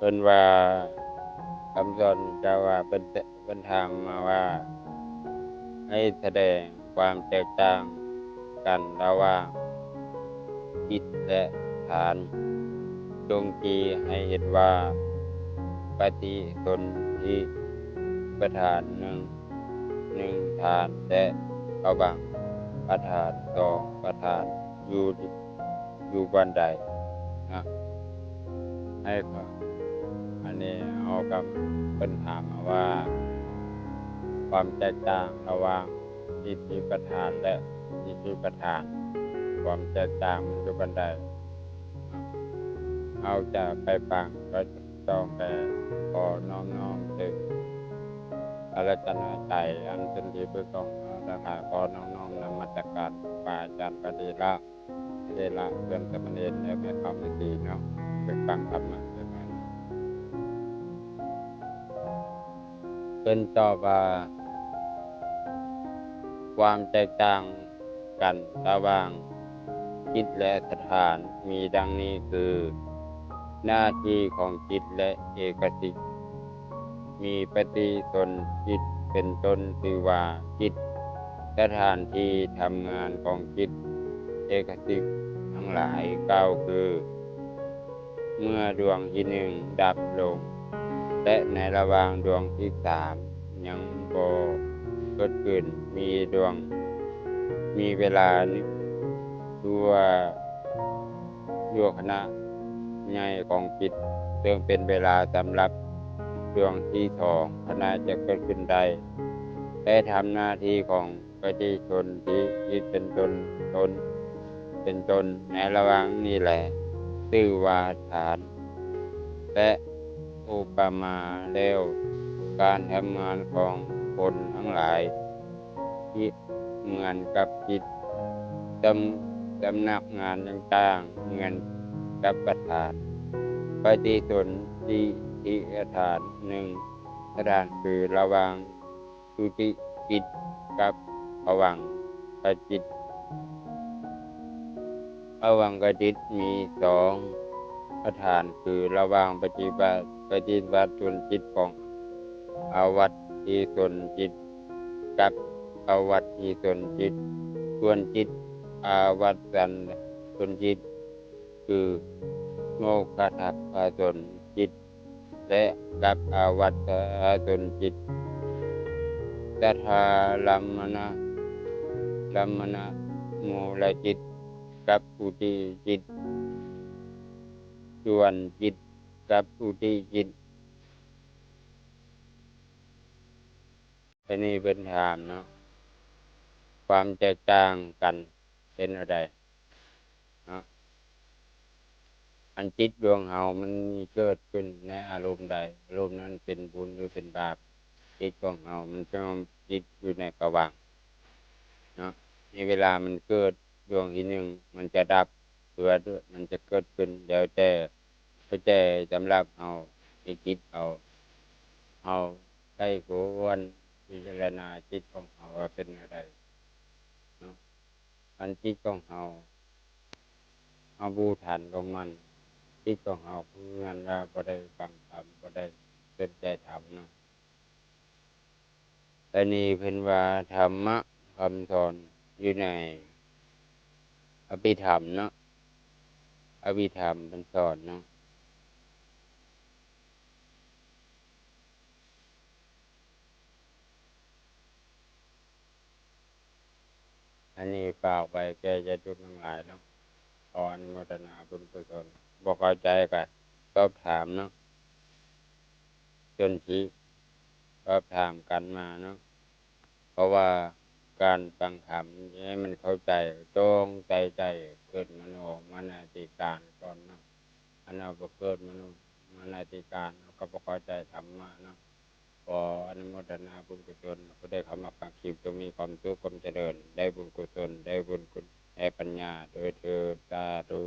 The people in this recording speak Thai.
พิ่นว่าคำสอนเจ้าว่าเพิ่นถามมาว่าให้แสดงความแตกต่างกันระหว่างจิตและฐานจงชี้ให้เห็นว่าปฏิสนธิประธานหนึ่งฐานและภวังค์ประธานสองประธานอยู่บันไดนะให้ขออันนี้เอากับเพิ่นถามมาว่าความแตกต่างระหว่างอิทธิประธานและอิทธิประธานความแตกต่างมันอยู่บันไดเอาจะไปฟังก็ต้องไปขอน้อมถึงพระรัตนตรัยอันเป็นที่พึ่งของเรานะคะขอน้อมนมัสการครูบาอาจารย์พระเถระเพื่อนสามเณรและแม่ธรรมสีเนาะไปฟังธรรมะด้วยกันเพิ่นตอบว่าความแตกต่างกันระหว่างจิตและสถานมีดังนี้คือหน้าที่ของจิตและเอกสิทธิ์มีปฏิสนธิเป็นต้นคือว่าจิตสถานที่ทำงานของจิตเอกสิทธิ์ทั้งหลายกล่าวคือเมื่อดวงที่หนึ่งดับลงและในระหว่างดวงที่สามยังบ่เกิดขึ้นมีเวลาชั่วขณะใหญ่ของจิตซึ่งเป็นเวลาสำหรับดวงที่สองขณะจะเกิดขึ้นได้และทำหน้าที่ของปฏิสนธิจิตเป็นต้นในระหว่างนี้แหละชื่อว่าฐานและอุปมาแล้วการทำงานของคนทั้งหลายที่เหมือนกับจิตตำนักงานต่างๆเหมือนกับประธานปฏิสนธิฐานหนึ่งสถานคือระหว่างสุติจิตกับภวังคจิตภวังคจิตมีสองประธานคือระหว่างปฏิบัติส่วนจิตของอาวัตถีส่วนจิตกับอาวัตถีส่วนจิตส่วนจิตอาวัตสันส่วนจิตคือโมฆะทัพพส่วนจิตและกับอาวัตส่วนจิตสัทธาลัมมนะมูลจิตกับอุติจิตส่วนจิตกับอุติจิตอันนี้เป็นถามเนาะความแตกต่างกันเป็นอะไรเนาะอันจิตดวงเฮามันมีเกิดขึ้นในอารมณ์ใดอารมณ์นั้นเป็นบุญหรือเป็นบาปจิตของเฮามันต้องจิตอยู่ในภวังค์เนาะในเวลามันเกิดดวงที่หนึ่งมันจะดับเพื่อมันจะเกิดขึ้นเดี๋ยวแต่สำหรับเฮาที่จิตเฮาได้ควรพิจารณาจิตของเฮาว่าเป็นอะไรเนาะอันจิตของเฮาบูทันของมันจิตของเฮาคืองานว่าบ่ได้ฟังธรรมบ่ได้สนใจธรรมเนาะแต่นี่เพิ่นว่าธรรมะคำสอนอยู่ในอภิธรรมเนาะอภิธรรมเพิ่นสอนเนาะอันนี้ฝากไว้แก่ญาติโยมทั้งหลายเนาะขออนุโมทนาบุญกุศลบ่เข้าใจก็สอบถามเนาะจนที่สอบถามกันมาเนาะเพราะว่าการฟังธรรมให้มันเข้าใจจงใจเกิดมโนมนสิการก่อนเนาะอันเอาบ่เกิดมนสิการก็บ่เข้าใจธรรมะเนาะขออนุโมทนาบุญกุศลผู้ได้เข้ามาฟังคลิปจงมีความสุขความเจริญได้บุญกุศลได้บุญได้ปัญญาโดยเถิดสาธุ